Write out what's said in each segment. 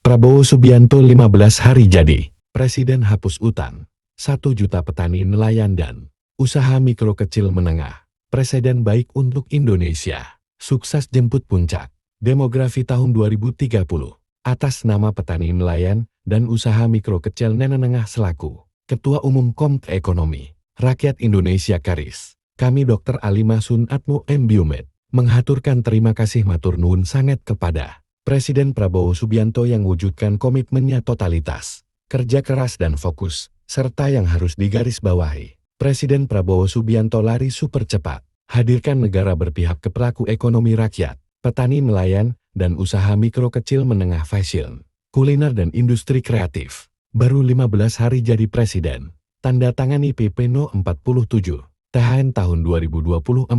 Prabowo Subianto 15 hari jadi. Presiden hapus utang. 1 juta petani nelayan dan usaha mikro kecil menengah. Presiden baik untuk Indonesia. Sukses jemput puncak. Demografi tahun 2030. Atas nama petani nelayan dan usaha mikro kecil menengah selaku Ketua Umum Komite Ekonomi Rakyat Indonesia Karis. Kami Dr. Ali Mahsun Atmo M. Biomed menghaturkan terima kasih matur nuwun sanget kepada Presiden Prabowo Subianto yang wujudkan komitmennya totalitas, kerja keras dan fokus, serta yang harus digarisbawahi. Presiden Prabowo Subianto lari super cepat, hadirkan negara berpihak ke pelaku ekonomi rakyat, petani nelayan, dan usaha mikro kecil menengah fashion, kuliner dan industri kreatif. Baru 15 hari jadi presiden, tanda tangani PP No 47, THN tahun 2024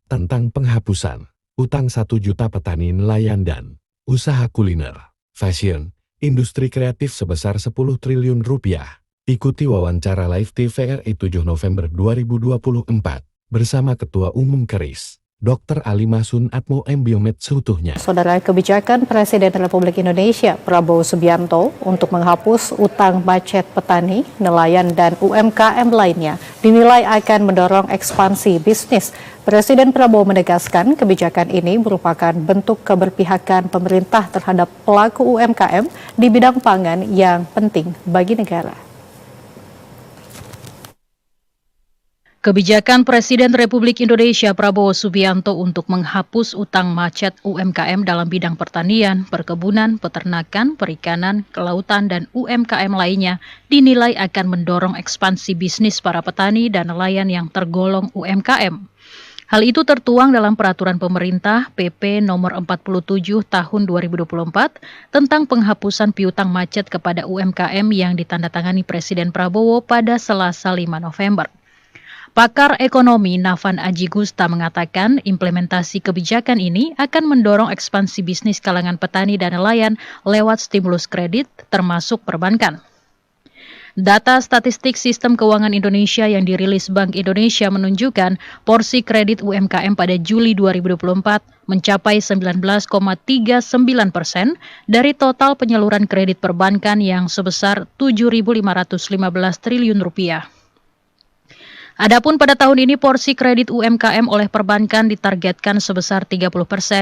tentang penghapusan utang 1 juta petani nelayan dan usaha kuliner, fashion, industri kreatif sebesar 10 triliun rupiah. Ikuti wawancara live TVRI 7 November 2024 bersama Ketua Umum Keris, Dr. Ali Mahsun Atmo M. Biomed seutuhnya. Saudara, kebijakan Presiden Republik Indonesia Prabowo Subianto untuk menghapus utang macet petani, nelayan, dan UMKM lainnya dinilai akan mendorong ekspansi bisnis. Presiden Prabowo menegaskan kebijakan ini merupakan bentuk keberpihakan pemerintah terhadap pelaku UMKM di bidang pangan yang penting bagi negara. Kebijakan Presiden Republik Indonesia Prabowo Subianto untuk menghapus utang macet UMKM dalam bidang pertanian, perkebunan, peternakan, perikanan, kelautan, dan UMKM lainnya dinilai akan mendorong ekspansi bisnis para petani dan nelayan yang tergolong UMKM. Hal itu tertuang dalam Peraturan Pemerintah PP Nomor 47 Tahun 2024 tentang penghapusan piutang macet kepada UMKM yang ditandatangani Presiden Prabowo pada Selasa 5 November. Pakar ekonomi Nafan Aji Gusta mengatakan implementasi kebijakan ini akan mendorong ekspansi bisnis kalangan petani dan nelayan lewat stimulus kredit termasuk perbankan. Data statistik Sistem Keuangan Indonesia yang dirilis Bank Indonesia menunjukkan porsi kredit UMKM pada Juli 2024 mencapai 19,39% dari total penyaluran kredit perbankan yang sebesar 7.515 triliun rupiah. Adapun pada tahun ini porsi kredit UMKM oleh perbankan ditargetkan sebesar 30%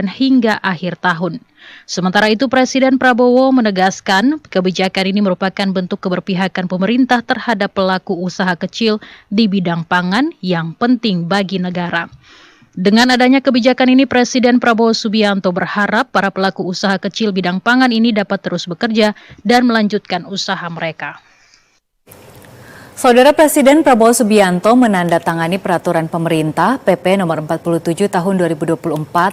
hingga akhir tahun. Sementara itu Presiden Prabowo menegaskan kebijakan ini merupakan bentuk keberpihakan pemerintah terhadap pelaku usaha kecil di bidang pangan yang penting bagi negara. Dengan adanya kebijakan ini Presiden Prabowo Subianto berharap para pelaku usaha kecil bidang pangan ini dapat terus bekerja dan melanjutkan usaha mereka. Saudara, Presiden Prabowo Subianto menandatangani Peraturan Pemerintah PP Nomor 47 Tahun 2024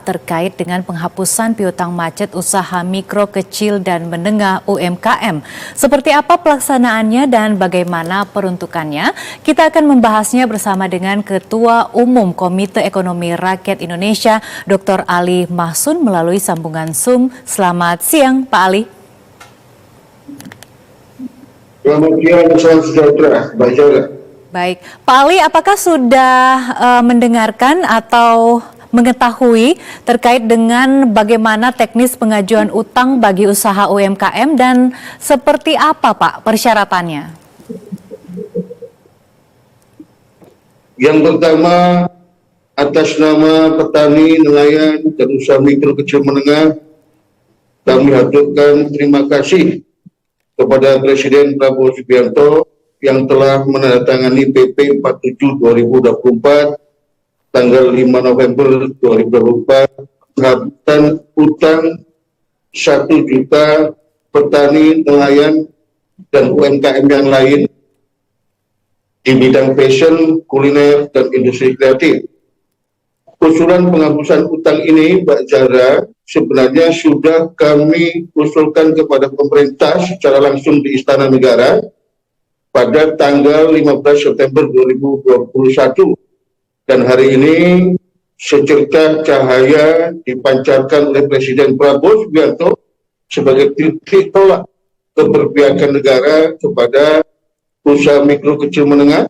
terkait dengan penghapusan piutang macet usaha mikro, kecil, dan menengah UMKM. Seperti apa pelaksanaannya dan bagaimana peruntukannya? Kita akan membahasnya bersama dengan Ketua Umum Komite Ekonomi Rakyat Indonesia, Dr. Ali Mahsun melalui sambungan Zoom. Selamat siang, Pak Ali. Selamat siang, salam sejahtera, Mbak Jara. Baik, Pak Ali, apakah sudah mendengarkan atau mengetahui terkait dengan bagaimana teknis pengajuan utang bagi usaha UMKM dan seperti apa, Pak, persyaratannya? Yang pertama, atas nama petani, nelayan, dan usaha mikro kecil menengah, kami haturkan terima kasih kepada Presiden Prabowo Subianto yang telah menandatangani PP 47 2024 tanggal 5 November 2024 penghapusan utang 1 juta petani, nelayan, dan UMKM yang lain di bidang fashion, kuliner, dan industri kreatif. Usulan penghapusan utang ini, Mbak Jara, sebenarnya sudah kami usulkan kepada pemerintah secara langsung di Istana Negara pada tanggal 15 September 2021. Dan hari ini secercah cahaya dipancarkan oleh Presiden Prabowo Subianto sebagai titik tolak keberpihakan negara kepada usaha mikro kecil menengah,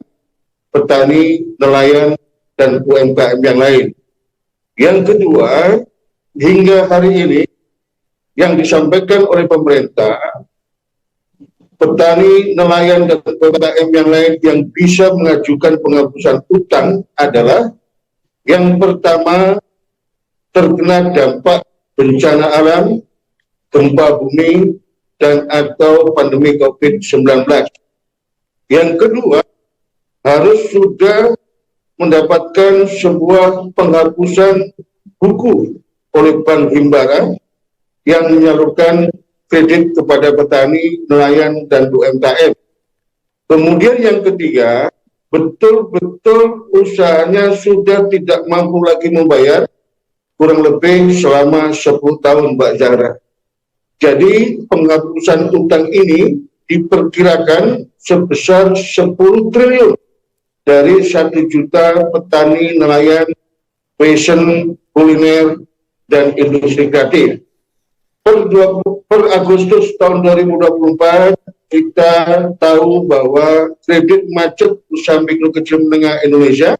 petani, nelayan, dan UMKM yang lain. Yang kedua, hingga hari ini yang disampaikan oleh pemerintah, petani, nelayan, dan UMKM yang lain yang bisa mengajukan penghapusan utang adalah yang pertama, terkena dampak bencana alam, gempa bumi, dan atau pandemi COVID-19. Yang kedua, harus sudah mendapatkan sebuah penghapusan buku oleh Bank Himbara yang menyalurkan kredit kepada petani, nelayan, dan UMKM. Kemudian yang ketiga, betul-betul usahanya sudah tidak mampu lagi membayar kurang lebih selama 10 tahun, Mbak Zahra. Jadi penghapusan utang ini diperkirakan sebesar 10 triliun dari 1 juta petani, nelayan, fashion, kuliner, dan industri kreatif. Per Agustus tahun 2024, kita tahu bahwa kredit macet usaha mikro kecil menengah Indonesia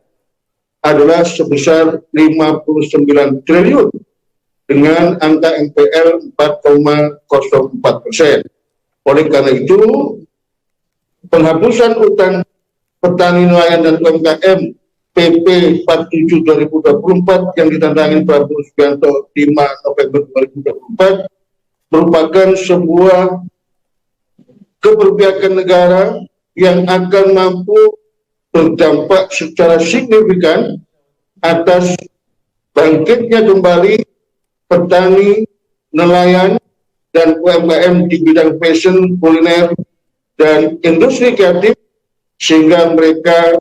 adalah sebesar 59 triliun dengan angka NPL 4,04%. Oleh karena itu, penghapusan utang petani, nelayan, dan UMKM PP 47 2024 yang ditandangin Prabowo Subianto 5 November 2024 merupakan sebuah keberpihakan negara yang akan mampu berdampak secara signifikan atas bangkitnya kembali petani, nelayan, dan UMKM di bidang fashion, kuliner, dan industri kreatif, sehingga mereka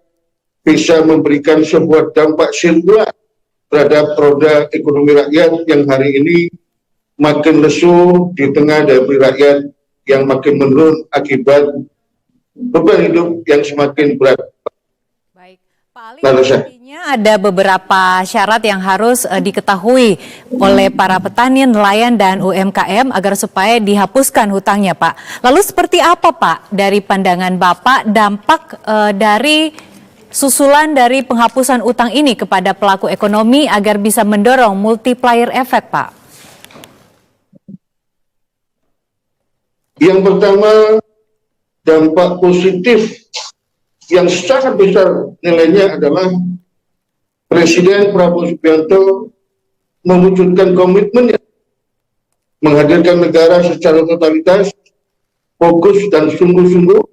bisa memberikan sebuah dampak sirkular terhadap roda ekonomi rakyat yang hari ini makin lesu di tengah daya beli rakyat yang makin menurun akibat beban hidup yang semakin berat. Baik, Pak Ali, artinya ada beberapa syarat yang harus diketahui oleh para petani, nelayan, dan UMKM agar supaya dihapuskan hutangnya, Pak. Lalu seperti apa, Pak, dari pandangan Bapak dampak dari susulan dari penghapusan utang ini kepada pelaku ekonomi agar bisa mendorong multiplier effect, Pak? Yang pertama, dampak positif yang sangat besar nilainya adalah Presiden Prabowo Subianto mewujudkan komitmennya menghadirkan negara secara totalitas, fokus dan sungguh-sungguh,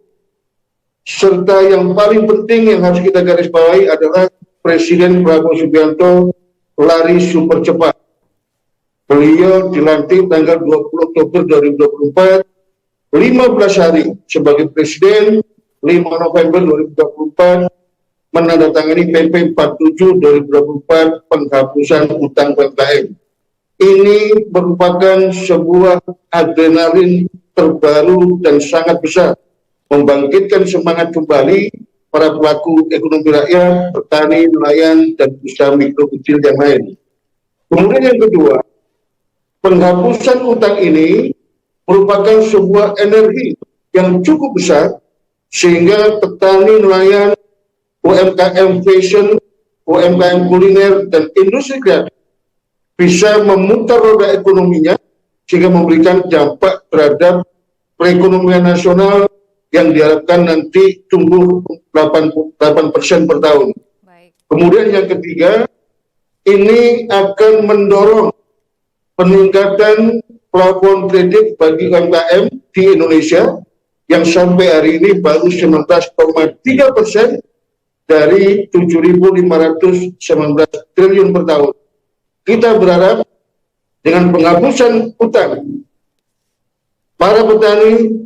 serta yang paling penting yang harus kita garis bawahi adalah Presiden Prabowo Subianto lari super cepat. Beliau dilantik tanggal 20 Oktober 2024, 15 hari sebagai Presiden, 5 November 2024, menandatangani PP 47 2024 penghapusan utang UMKM. Ini merupakan sebuah adrenalin terbaru dan sangat besar, membangkitkan semangat kembali para pelaku ekonomi rakyat, petani, nelayan, dan usaha mikro kecil yang lain. Kemudian yang kedua, penghapusan utang ini merupakan sebuah energi yang cukup besar sehingga petani, nelayan, UMKM fashion, UMKM kuliner, dan industri kreatif bisa memutar roda ekonominya sehingga memberikan dampak terhadap perekonomian nasional yang diharapkan nanti tumbuh 8% per tahun. Baik. Kemudian yang ketiga, ini akan mendorong peningkatan plafon kredit bagi UMKM di Indonesia yang sampai hari ini baru 19,3% dari 7.519 triliun per tahun. Kita berharap dengan penghapusan utang, para petani,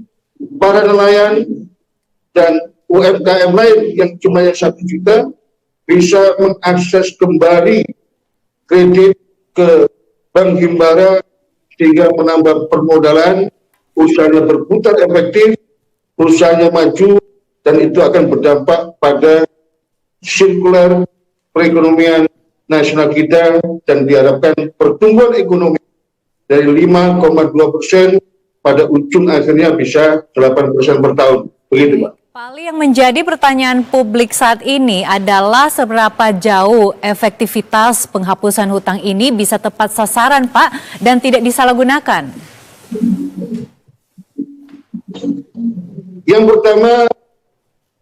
para nelayan, dan UMKM lain yang jumlahnya 1 juta bisa mengakses kembali kredit ke Bank Himbara sehingga menambah permodalan, usahanya berputar efektif, usahanya maju, dan itu akan berdampak pada sirkular perekonomian nasional kita dan diharapkan pertumbuhan ekonomi dari 5,2% pada ujung akhirnya bisa 8% per tahun. Begitu, Pak. Pak Ali, yang menjadi pertanyaan publik saat ini adalah seberapa jauh efektivitas penghapusan hutang ini bisa tepat sasaran, Pak, dan tidak disalahgunakan. Yang pertama,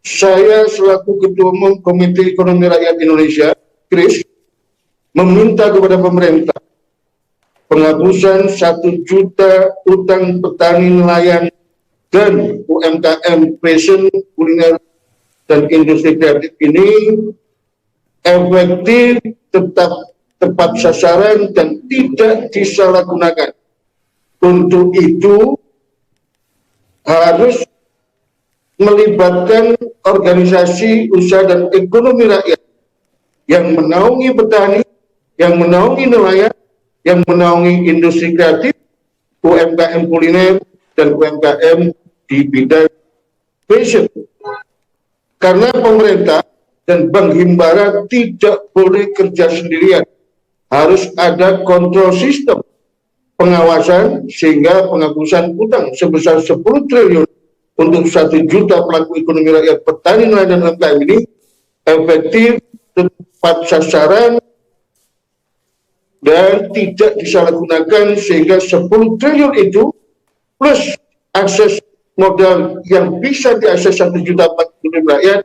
saya selaku Ketua Umum Komite Ekonomi Rakyat Indonesia, KRIS, meminta kepada pemerintah penghapusan 1 juta utang petani nelayan dan UMKM fashion, kuliner, dan industri kreatif ini efektif, tetap tepat sasaran, dan tidak disalahgunakan. Untuk itu harus melibatkan organisasi usaha dan ekonomi rakyat yang menaungi petani, yang menaungi nelayan, yang menaungi industri kreatif, UMKM kuliner, dan UMKM di bidang fashion. Karena pemerintah dan Bank Himbara tidak boleh kerja sendirian. Harus ada kontrol sistem pengawasan sehingga penghapusan utang sebesar 10 triliun untuk 1 juta pelaku ekonomi rakyat petani nelayan dan UMKM ini efektif, tepat sasaran, dan tidak disalahgunakan, sehingga 10 triliun itu plus akses modal yang bisa diakses 1 juta ekonomi rakyat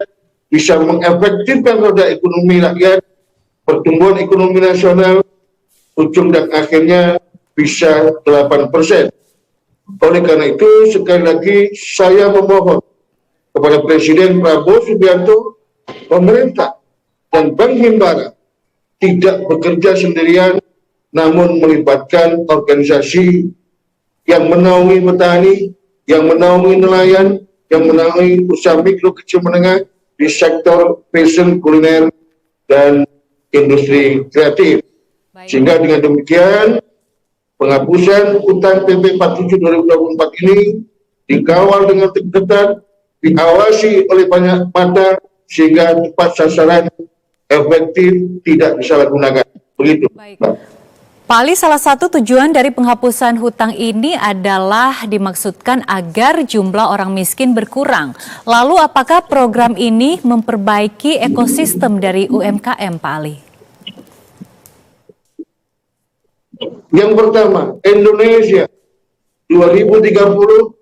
bisa mengefektifkan roda ekonomi rakyat, pertumbuhan ekonomi nasional, ujung dan akhirnya bisa 8%. Oleh karena itu, sekali lagi saya memohon kepada Presiden Prabowo Subianto, pemerintah, dan Bank Himbara tidak bekerja sendirian, namun melibatkan organisasi yang menaungi petani, yang menaungi nelayan, yang menaungi usaha mikro kecil menengah di sektor fashion, kuliner, dan industri kreatif. Sehingga dengan demikian penghapusan utang PP 47 2024 ini dikawal dengan ketat, diawasi oleh banyak mata sehingga tepat sasaran, efektif, tidak disalahgunakan. Begitu. Baik. Pak Ali, salah satu tujuan dari penghapusan hutang ini adalah dimaksudkan agar jumlah orang miskin berkurang. Lalu apakah program ini memperbaiki ekosistem dari UMKM, Pak Ali? Yang pertama, Indonesia 2030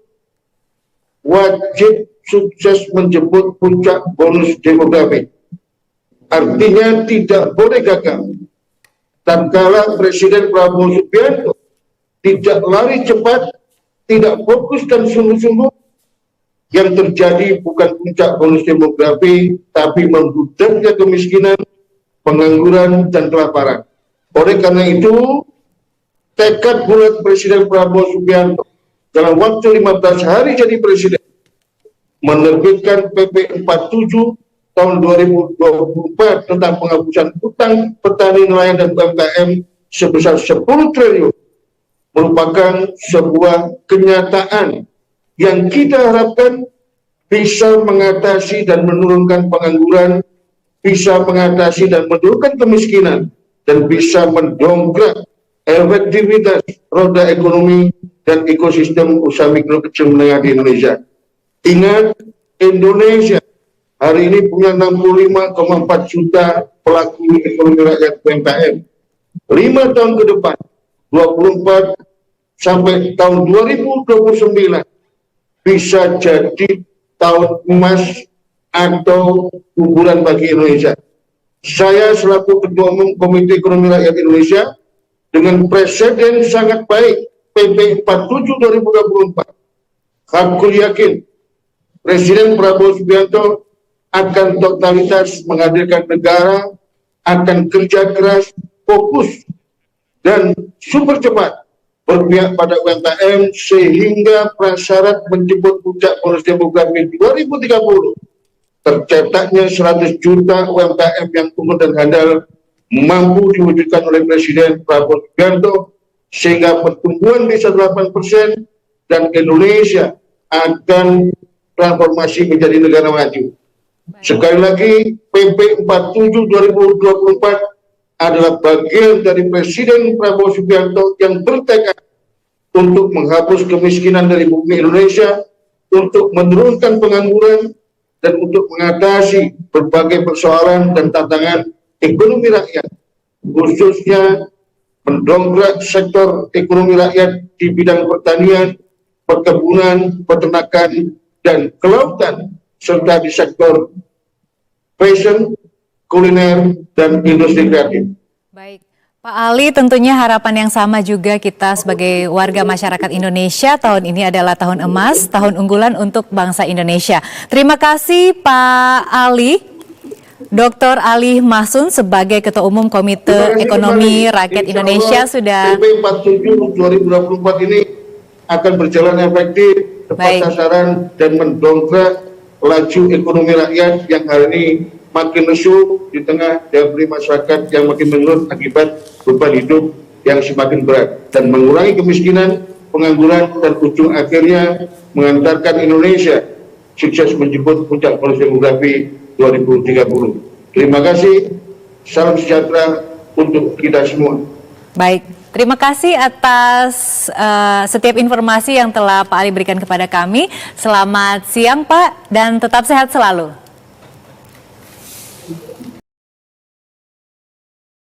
wajib sukses menjemput puncak bonus demografi. Artinya tidak boleh gagal. Tatkala Presiden Prabowo Subianto tidak lari cepat, tidak fokus dan sungguh-sungguh, yang terjadi bukan puncak bonus demografi, tapi membludaknya kemiskinan, pengangguran, dan kelaparan. Oleh karena itu, tekad bulat Presiden Prabowo Subianto dalam waktu 15 hari jadi presiden menerbitkan PP 47 tahun 2024 tentang penghapusan utang petani nelayan dan UMKM sebesar 10 triliun merupakan sebuah kenyataan yang kita harapkan bisa mengatasi dan menurunkan pengangguran, bisa mengatasi dan menurunkan kemiskinan, dan bisa mendongkrak efektivitas roda ekonomi dan ekosistem usaha mikro kecil menengah di Indonesia. Ingat, Indonesia hari ini punya 65,4 juta pelaku ekonomi rakyat UMKM. 5 tahun ke depan, 24 sampai tahun 2029, bisa jadi tahun emas atau kuburan bagi Indonesia. Saya selaku Ketua Umum Komite Ekonomi Rakyat Indonesia, dengan presiden sangat baik PP 47 2024, aku yakin Presiden Prabowo Subianto akan totalitas menghadirkan negara, akan kerja keras, fokus, dan super cepat berpihak pada UMKM sehingga prasyarat menjemput puncak bonus demografi 2030 tercetaknya 100 juta UMKM yang unggul dan handal mampu diwujudkan oleh Presiden Prabowo Subianto sehingga pertumbuhan bisa 8% dan Indonesia akan transformasi menjadi negara maju. Sekali lagi, PP 47 2024 adalah bagian dari Presiden Prabowo Subianto yang bertekad untuk menghapus kemiskinan dari bumi Indonesia, untuk menurunkan pengangguran, dan untuk mengatasi berbagai persoalan dan tantangan ekonomi rakyat, khususnya mendongkrak sektor ekonomi rakyat di bidang pertanian, perkebunan, peternakan, dan kelautan, serta di sektor fashion, kuliner, dan industri kreatif. Baik, Pak Ali, tentunya harapan yang sama juga kita sebagai warga masyarakat Indonesia. Tahun ini adalah tahun emas, tahun unggulan untuk bangsa Indonesia. Terima kasih Pak Ali. Dr. Ali Mahsun sebagai Ketua Umum Komite Ekonomi Rakyat Indonesia sudah... PP 47 2024 ini akan berjalan efektif, tepat sasaran, dan mendongkrak laju ekonomi rakyat yang hari ini makin lesu di tengah daya beli masyarakat yang makin menurun akibat beban hidup yang semakin berat, dan mengurangi kemiskinan, pengangguran, dan ujung akhirnya mengantarkan Indonesia sukses menjemput puncak bonus demografi 2030. Terima kasih, salam sejahtera untuk kita semua. Baik, terima kasih atas setiap informasi yang telah Pak Ali berikan kepada kami. Selamat siang Pak, dan tetap sehat selalu.